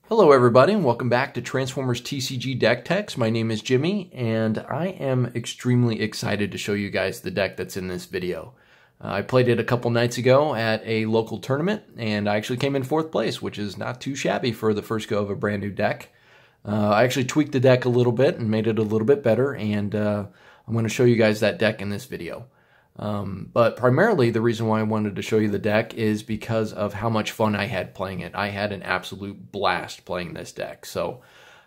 Hello everybody and welcome back to Transformers TCG Deck Techs. My name is Jimmy and I am extremely excited to show you guys the deck that's in this video. I played it a couple nights ago at a local tournament and I actually came in 4th place, which is not too shabby for the first go of a brand new deck. I actually tweaked the deck a little bit and made it a little bit better, and I'm going to show you guys that deck in this video. But primarily the reason why I wanted to show you the deck is because of how much fun I had playing it. I had an absolute blast playing this deck.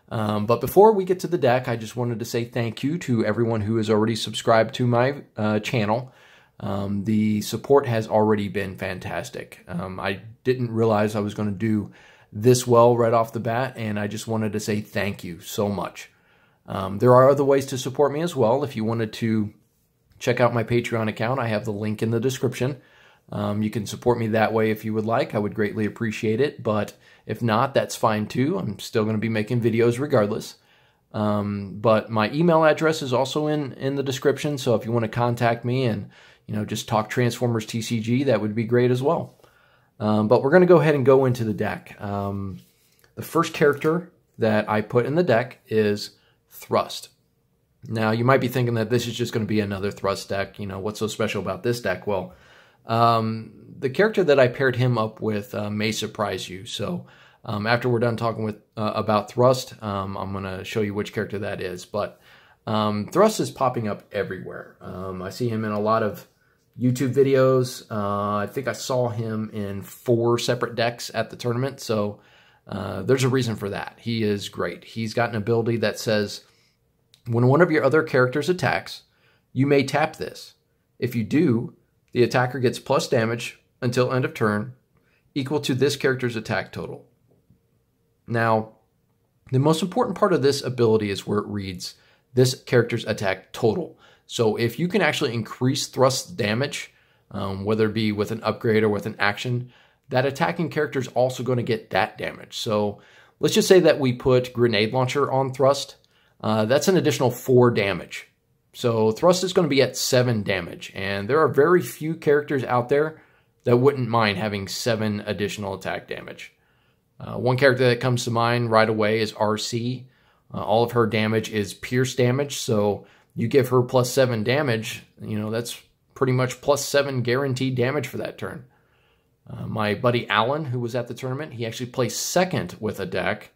But before we get to the deck, I just wanted to say thank you to everyone who has already subscribed to my channel. The support has already been fantastic. I didn't realize I was going to do this well right off the bat, and I just wanted to say thank you so much. There are other ways to support me as well. If you wanted to check out my Patreon account, I have the link in the description. You can support me that way if you would like. I would greatly appreciate it, but if not, that's fine too. I'm still going to be making videos regardless. But my email address is also in the description, so if you want to contact me and just talk Transformers TCG, that would be great as well. But we're going to go ahead and go into the deck. The first character that I put in the deck is Thrust. Now, you might be thinking that this is just going to be another Thrust deck. What's so special about this deck? Well, the character that I paired him up with may surprise you. So after we're done talking about Thrust, I'm going to show you which character that is. But Thrust is popping up everywhere. I see him in a lot of YouTube videos. I think I saw him in 4 separate decks at the tournament. So there's a reason for that. He is great. He's got an ability that says, when one of your other characters attacks, you may tap this. If you do, the attacker gets plus damage until end of turn, equal to this character's attack total. Now, the most important part of this ability is where it reads this character's attack total. So if you can actually increase thrust damage, whether it be with an upgrade or with an action, that attacking character is also going to get that damage. So let's just say that we put Grenade Launcher on Thrust. That's an additional 4 damage. So Thrust is going to be at 7 damage. And there are very few characters out there that wouldn't mind having 7 additional attack damage. One character that comes to mind right away is RC. All of her damage is pierce damage. So you give her plus 7 damage, that's pretty much plus 7 guaranteed damage for that turn. My buddy Alan, who was at the tournament, he actually placed second with a deck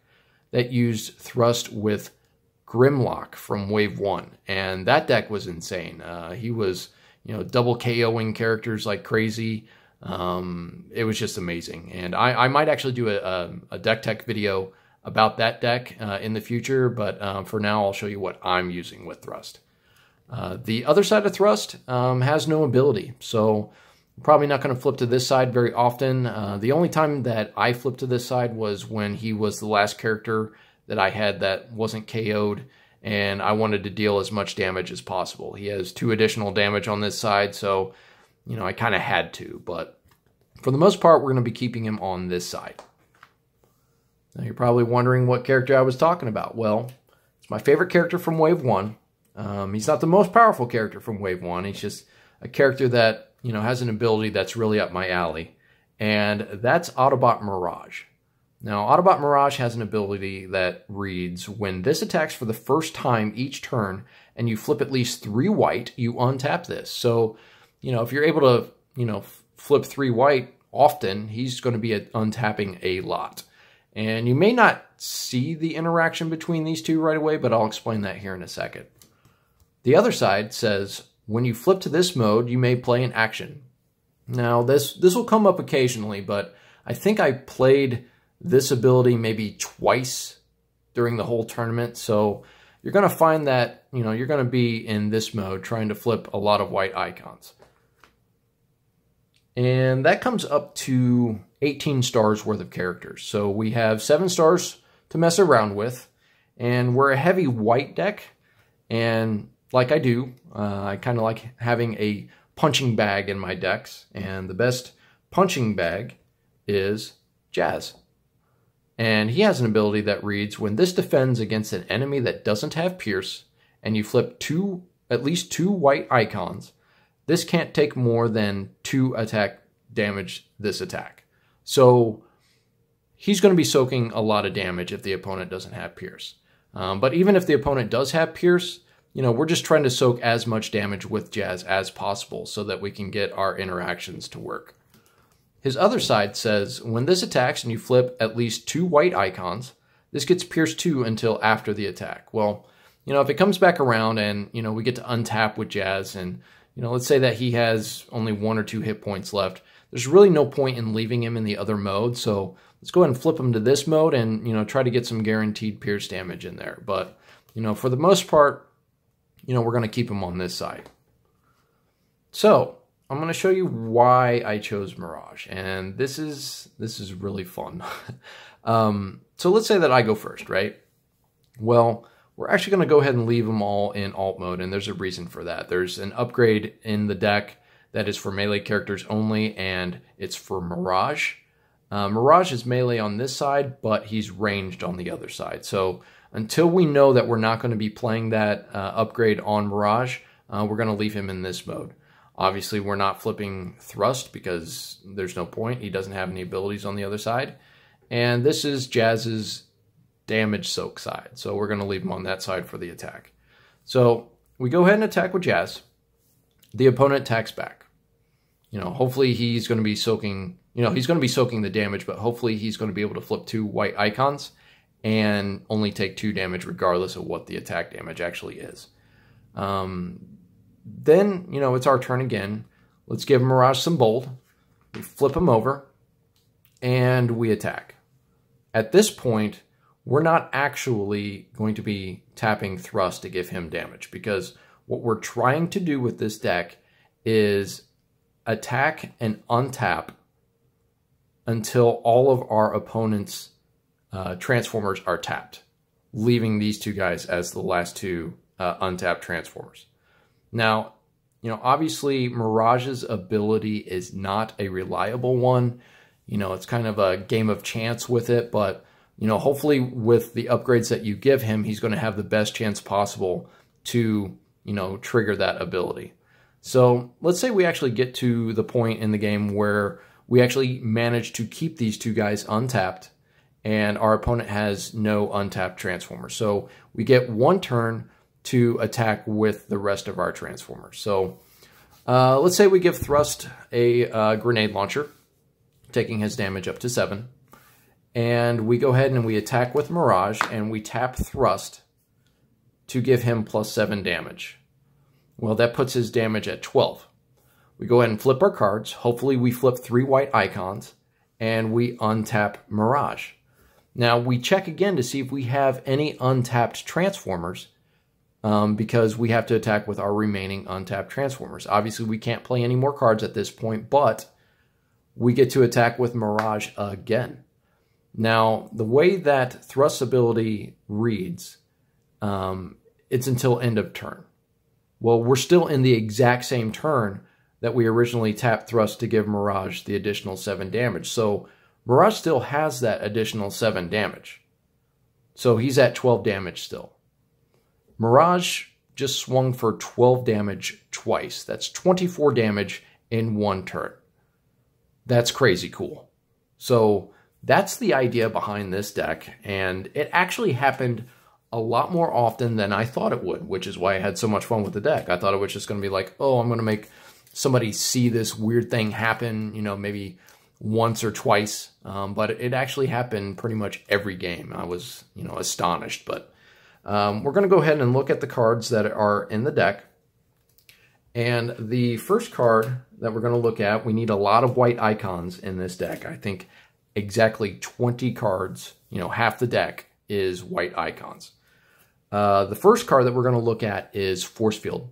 that used Thrust with Grimlock from Wave 1, and that deck was insane. He was, double KOing characters like crazy. It was just amazing, and I might actually do a deck tech video about that deck in the future, but for now I'll show you what I'm using with Thrust. The other side of Thrust has no ability, so I'm probably not going to flip to this side very often. The only time that I flipped to this side was when he was the last character that I had that wasn't KO'd, and I wanted to deal as much damage as possible. He has 2 additional damage on this side, so, I kind of had to. But for the most part, we're going to be keeping him on this side. Now, you're probably wondering what character I was talking about. Well, it's my favorite character from Wave 1. He's not the most powerful character from Wave 1. He's just a character that, has an ability that's really up my alley. And that's Autobot Mirage. Now, Autobot Mirage has an ability that reads, when this attacks for the first time each turn and you flip at least 3 white, you untap this. So, if you're able to, flip 3 white often, he's going to be untapping a lot. And you may not see the interaction between these two right away, but I'll explain that here in a second. The other side says, when you flip to this mode, you may play an action. Now, this will come up occasionally, but I think I played this ability maybe twice during the whole tournament. So you're going to find that, you're going to be in this mode trying to flip a lot of white icons. And that comes up to 18 stars worth of characters. So we have 7 stars to mess around with. And we're a heavy white deck. And like I do, I kind of like having a punching bag in my decks. And the best punching bag is Jazz. And he has an ability that reads, when this defends against an enemy that doesn't have Pierce, and you flip at least 2 white icons, this can't take more than 2 attack damage this attack. So he's going to be soaking a lot of damage if the opponent doesn't have Pierce. But even if the opponent does have Pierce, we're just trying to soak as much damage with Jazz as possible so that we can get our interactions to work. His other side says, when this attacks and you flip at least 2 white icons, this gets Pierce 2 until after the attack. Well, if it comes back around and, we get to untap with Jazz and, let's say that he has only 1 or 2 hit points left, there's really no point in leaving him in the other mode. So let's go ahead and flip him to this mode and, try to get some guaranteed Pierce damage in there. But, for the most part, we're going to keep him on this side. So I'm going to show you why I chose Mirage, and this is really fun. So let's say that I go first, right? Well, we're actually going to go ahead and leave them all in alt mode, and there's a reason for that. There's an upgrade in the deck that is for melee characters only, and it's for Mirage. Mirage is melee on this side, but he's ranged on the other side. So until we know that we're not going to be playing that upgrade on Mirage, we're going to leave him in this mode. Obviously, we're not flipping Thrust because there's no point. He doesn't have any abilities on the other side. And this is Jazz's damage soak side. So we're going to leave him on that side for the attack. So we go ahead and attack with Jazz. The opponent attacks back. Hopefully he's going to be soaking, he's going to be soaking the damage, but hopefully he's going to be able to flip 2 white icons and only take 2 damage regardless of what the attack damage actually is. Then, it's our turn again. Let's give Mirage some bold. We flip him over, and we attack. At this point, we're not actually going to be tapping Thrust to give him damage, because what we're trying to do with this deck is attack and untap until all of our opponent's Transformers are tapped, leaving these 2 guys as the last 2 untapped Transformers. Now, obviously Mirage's ability is not a reliable one. It's kind of a game of chance with it, but, hopefully with the upgrades that you give him, he's going to have the best chance possible to, trigger that ability. So let's say we actually get to the point in the game where we actually manage to keep these 2 guys untapped and our opponent has no untapped Transformers. So we get 1 turn to attack with the rest of our Transformers. So let's say we give Thrust a grenade launcher, taking his damage up to 7. And we go ahead and we attack with Mirage, and we tap Thrust to give him +7 damage. Well, that puts his damage at 12. We go ahead and flip our cards. Hopefully we flip 3 white icons, and we untap Mirage. Now, we check again to see if we have any untapped Transformers, because we have to attack with our remaining untapped Transformers. Obviously, we can't play any more cards at this point, but we get to attack with Mirage again. Now, the way that Thrust ability reads, it's until end of turn. Well, we're still in the exact same turn that we originally tapped Thrust to give Mirage the additional 7 damage. So Mirage still has that additional 7 damage. So he's at 12 damage still. Mirage just swung for 12 damage twice. That's 24 damage in 1 turn. That's crazy cool. So that's the idea behind this deck, and it actually happened a lot more often than I thought it would, which is why I had so much fun with the deck. I thought it was just going to be like, oh, I'm going to make somebody see this weird thing happen, maybe once or twice, but it actually happened pretty much every game. I was, astonished, but we're going to go ahead and look at the cards that are in the deck. And the first card that we're going to look at, we need a lot of white icons in this deck. I think exactly 20 cards, half the deck is white icons. The first card that we're going to look at is Force Field.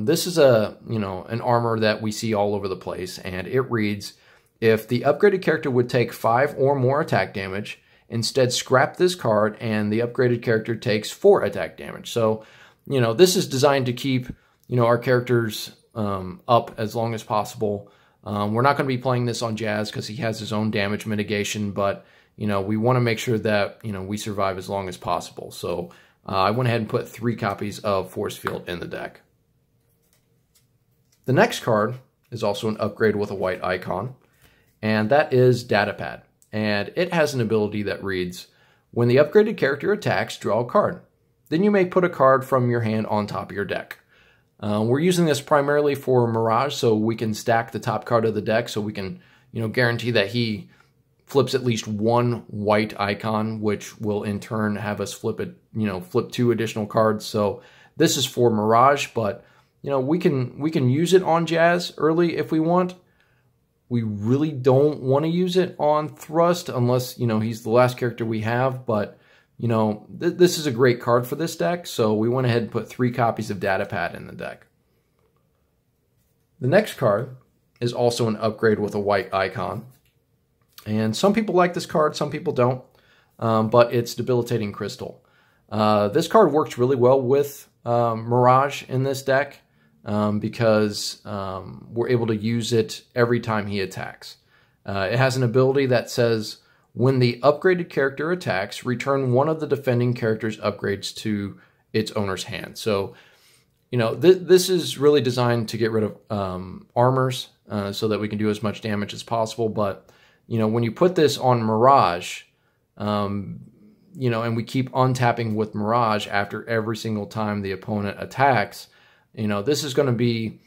This is an armor that we see all over the place, and it reads, if the upgraded character would take 5 or more attack damage, instead scrap this card and the upgraded character takes 4 attack damage. So, this is designed to keep, our characters up as long as possible. We're not going to be playing this on Jazz because he has his own damage mitigation, but, we want to make sure that, we survive as long as possible. So I went ahead and put 3 copies of Force Field in the deck. The next card is also an upgrade with a white icon, and that is Datapad. and it has an ability that reads, when the upgraded character attacks, draw a card. Then you may put a card from your hand on top of your deck. We're using this primarily for Mirage, so we can stack the top card of the deck, so we can, guarantee that he flips at least one white icon, which will in turn have us flip 2 additional cards. So this is for Mirage, but we can use it on Jazz early if we want. We really don't want to use it on Thrust unless, he's the last character we have, but this is a great card for this deck, so we went ahead and put 3 copies of Datapad in the deck. The next card is also an upgrade with a white icon. And some people like this card, some people don't, but it's Debilitating Crystal. This card works really well with Mirage in this deck because we're able to use it every time he attacks. It has an ability that says, when the upgraded character attacks, return one of the defending character's upgrades to its owner's hand. So, this is really designed to get rid of armors so that we can do as much damage as possible, but when you put this on Mirage, and we keep untapping with Mirage after every single time the opponent attacks, this is going to be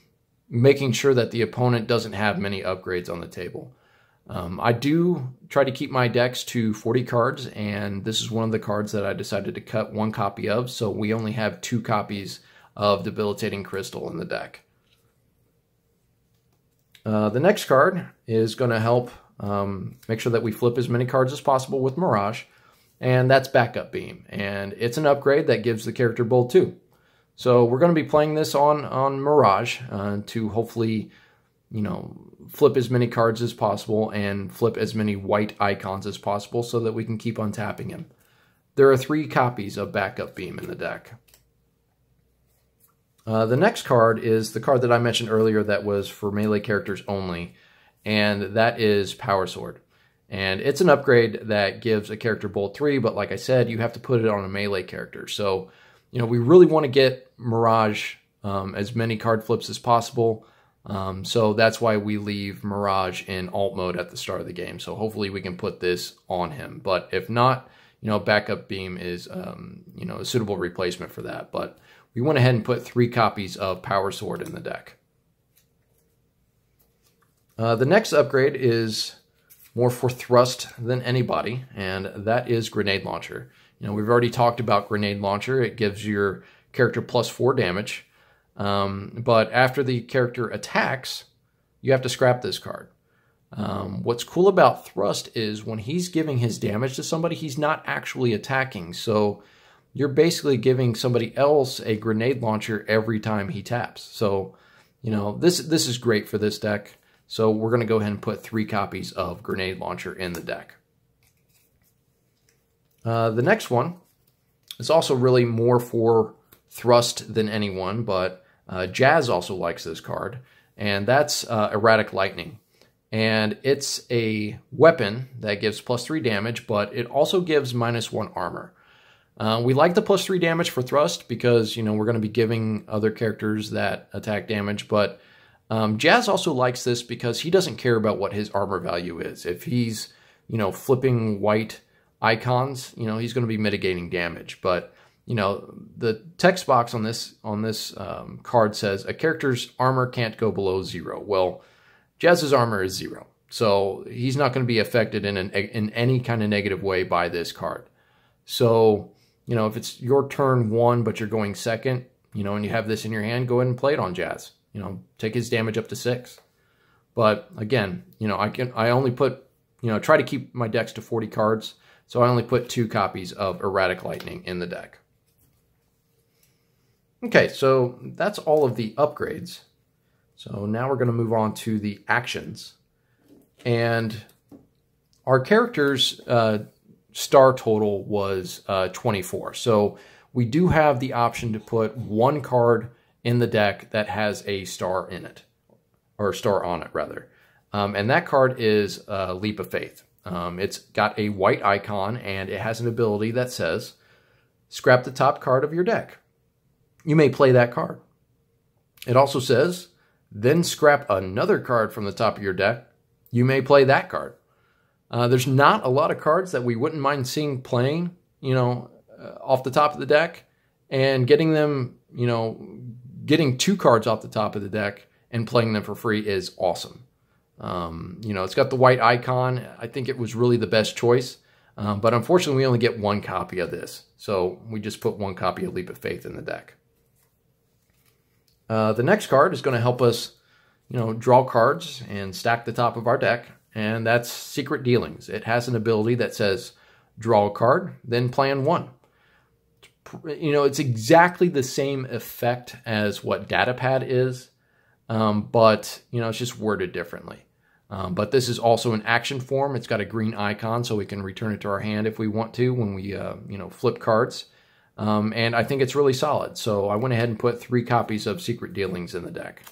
making sure that the opponent doesn't have many upgrades on the table. I do try to keep my decks to 40 cards, and this is one of the cards that I decided to cut 1 copy of, so we only have 2 copies of Debilitating Crystal in the deck. The next card is going to help make sure that we flip as many cards as possible with Mirage, and that's Backup Beam. And it's an upgrade that gives the character Bold 2. So we're going to be playing this on Mirage to hopefully, flip as many cards as possible and flip as many white icons as possible so that we can keep untapping him. There are 3 copies of Backup Beam in the deck. The next card is the card that I mentioned earlier that was for melee characters only, and that is Power Sword. And it's an upgrade that gives a character Bolt 3, but like I said, you have to put it on a melee character. So, we really want to get Mirage as many card flips as possible. So that's why we leave Mirage in alt mode at the start of the game. So hopefully we can put this on him. But if not, Backup Beam is, a suitable replacement for that. But we went ahead and put 3 copies of Power Sword in the deck. The next upgrade is more for Thrust than anybody, and that is Grenade Launcher. We've already talked about Grenade Launcher. It gives your character +4 damage, but after the character attacks, you have to scrap this card. What's cool about Thrust is when he's giving his damage to somebody, he's not actually attacking, so you're basically giving somebody else a Grenade Launcher every time he taps. So, this is great for this deck. So we're going to go ahead and put 3 copies of Grenade Launcher in the deck. The next one is also really more for Thrust than anyone, but Jazz also likes this card, and that's Erratic Lightning. And it's a weapon that gives +3 damage, but it also gives -1 armor. We like the +3 damage for Thrust because, we're going to be giving other characters that attack damage, but Jazz also likes this because he doesn't care about what his armor value is. If he's, flipping white icons, he's going to be mitigating damage. But, the text box on this card says a character's armor can't go below 0. Well, Jazz's armor is 0, so he's not going to be affected in any kind of negative way by this card. So, if it's your turn 1 but you're going second, and you have this in your hand, go ahead and play it on Jazz. Take his damage up to 6. But again, I only put, try to keep my decks to 40 cards. So I only put 2 copies of Erratic Lightning in the deck. Okay, so that's all of the upgrades. So now we're going to move on to the actions. And our character's star total was 24. So we do have the option to put 1 card in the deck that has a star in it, or star on it rather. And that card is Leap of Faith. It's got a white icon and it has an ability that says, scrap the top card of your deck. You may play that card. It also says, then scrap another card from the top of your deck. You may play that card. There's not a lot of cards that we wouldn't mind seeing playing, off the top of the deck, and getting them, getting 2 cards off the top of the deck and playing them for free is awesome. It's got the white icon. I think it was really the best choice. But unfortunately, we only get 1 copy of this. So we just put 1 copy of Leap of Faith in the deck. The next card is going to help us, draw cards and stack the top of our deck. And that's Secret Dealings. It has an ability that says, draw a card, then plan 1. It's exactly the same effect as what Datapad is, but, it's just worded differently. But this is also an action form. It's got a green icon, so we can return it to our hand if we want to when we, flip cards. And I think it's really solid. So I went ahead and put 3 copies of Secret Dealings in the deck.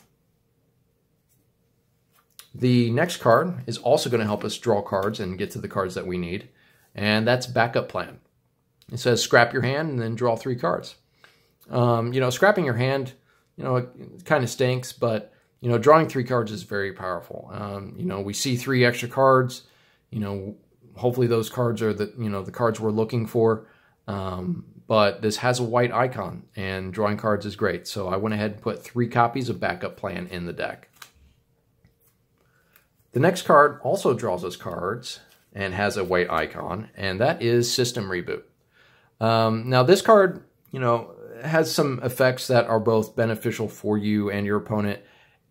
The next card is also going to help us draw cards and get to the cards that we need. And that's Backup Plan. It says scrap your hand and then draw 3 cards. Scrapping your hand, it kind of stinks, but drawing 3 cards is very powerful. We see 3 extra cards. Hopefully those cards are the cards we're looking for. But this has a white icon, and drawing cards is great. So I went ahead and put 3 copies of Backup Plan in the deck. The next card also draws us cards and has a white icon, and that is System Reboot. Now this card, has some effects that are both beneficial for you and your opponent,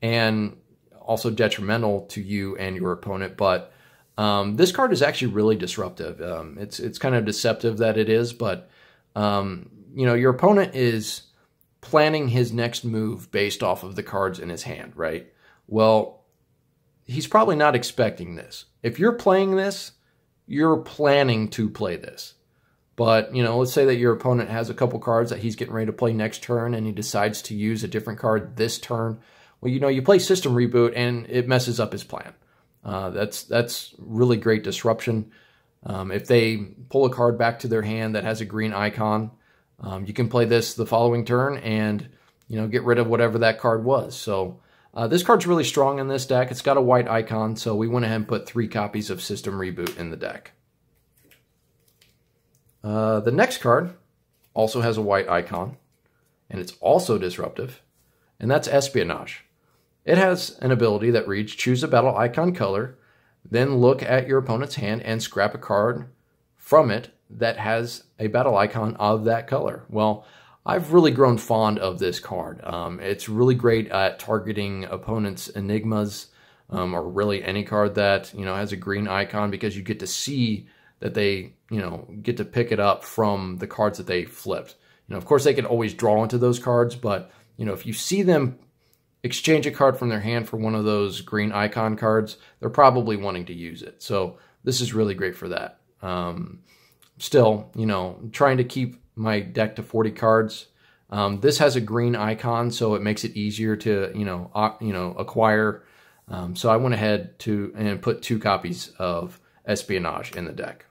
and also detrimental to you and your opponent. But this card is actually really disruptive. It's kind of deceptive that it is, but your opponent is planning his next move based off of the cards in his hand, right? Well, he's probably not expecting this. If you're playing this, you're planning to play this. But, let's say that your opponent has a couple cards that he's getting ready to play next turn, and he decides to use a different card this turn. Well, you play System Reboot, and it messes up his plan. That's really great disruption. If they pull a card back to their hand that has a green icon, you can play this the following turn and, get rid of whatever that card was. So this card's really strong in this deck. It's got a white icon, so we went ahead and put 3 copies of System Reboot in the deck. The next card also has a white icon, and it's also disruptive, and that's Espionage. It has an ability that reads, choose a battle icon color, then look at your opponent's hand and scrap a card from it that has a battle icon of that color. Well, I've really grown fond of this card. It's really great at targeting opponents' enigmas, or really any card that, has a green icon, because you get to see that they, get to pick it up from the cards that they flipped. Of course, they can always draw into those cards, but, if you see them exchange a card from their hand for one of those green icon cards, they're probably wanting to use it. So this is really great for that. Still, trying to keep my deck to 40 cards. This has a green icon, so it makes it easier to, acquire. So I went ahead and put 2 copies of Espionage in the deck.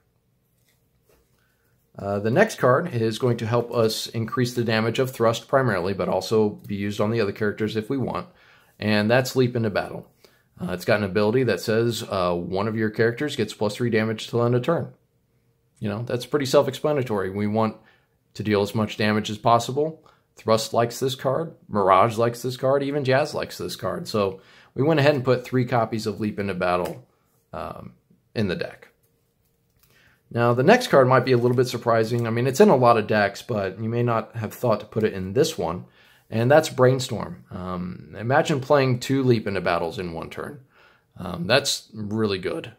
The next card is going to help us increase the damage of Thrust primarily, but also be used on the other characters if we want, and that's Leap into Battle. It's got an ability that says one of your characters gets +3 damage till end of turn. That's pretty self-explanatory. We want to deal as much damage as possible. Thrust likes this card, Mirage likes this card, even Jazz likes this card. So we went ahead and put 3 copies of Leap into Battle in the deck. Now, the next card might be a little bit surprising. I mean, it's in a lot of decks, but you may not have thought to put it in this one, and that's Brainstorm. Imagine playing 2 Leap into Battles in 1 turn. That's really good.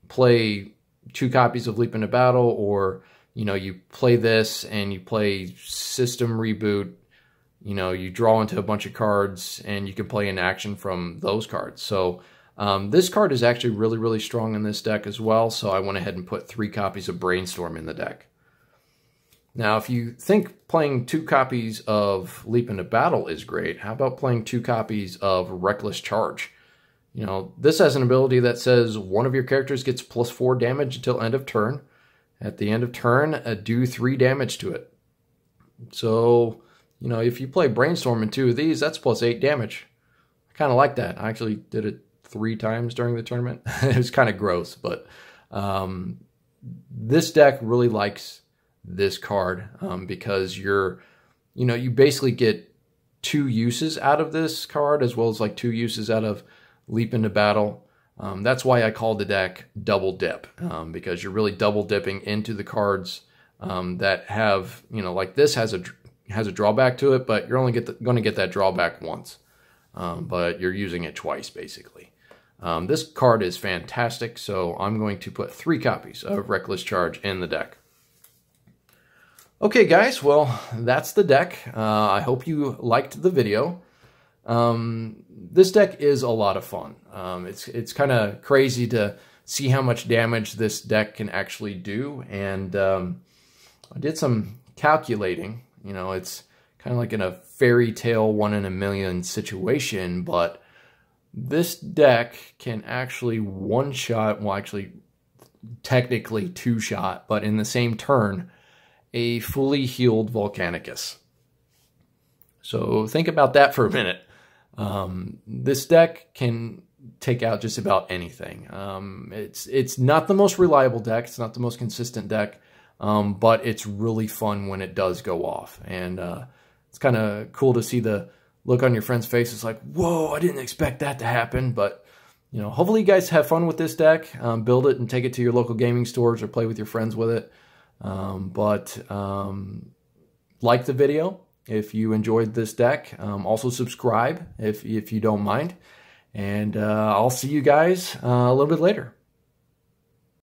Play 2 copies of Leap into Battle, or, you play this and you play System Reboot. You draw into a bunch of cards, and you can play an action from those cards. So this card is actually really, really strong in this deck as well, so I went ahead and put 3 copies of Brainstorm in the deck. Now, if you think playing 2 copies of Leap into Battle is great, how about playing 2 copies of Reckless Charge? This has an ability that says one of your characters gets +4 damage until end of turn. At the end of turn, do 3 damage to it. So, if you play Brainstorm in 2 of these, that's +8 damage. I kind of like that. I actually did it 3 times during the tournament. It was kind of gross, but this deck really likes this card because you basically get 2 uses out of this card, as well as like 2 uses out of Leap into Battle. That's why I call the deck Double Dip, because you're really double dipping into the cards that have, like this has a drawback to it, but you're only going to get that drawback once, but you're using it twice basically. This card is fantastic, so I'm going to put 3 copies of Reckless Charge in the deck. Okay guys, well, that's the deck. I hope you liked the video. This deck is a lot of fun. It's kind of crazy to see how much damage this deck can actually do, and I did some calculating. It's kind of like in a fairy tale 1 in a million situation, but this deck can actually one-shot, well actually technically 2-shot, but in the same turn, a fully healed Volcanicus. So think about that for a minute. This deck can take out just about anything. It's not the most reliable deck, it's not the most consistent deck, but it's really fun when it does go off. And it's kind of cool to see the look on your friend's face. It's like, whoa, I didn't expect that to happen. But hopefully you guys have fun with this deck. Build it and take it to your local gaming stores or play with your friends with it. Like the video if you enjoyed this deck. Also subscribe if you don't mind. And I'll see you guys a little bit later.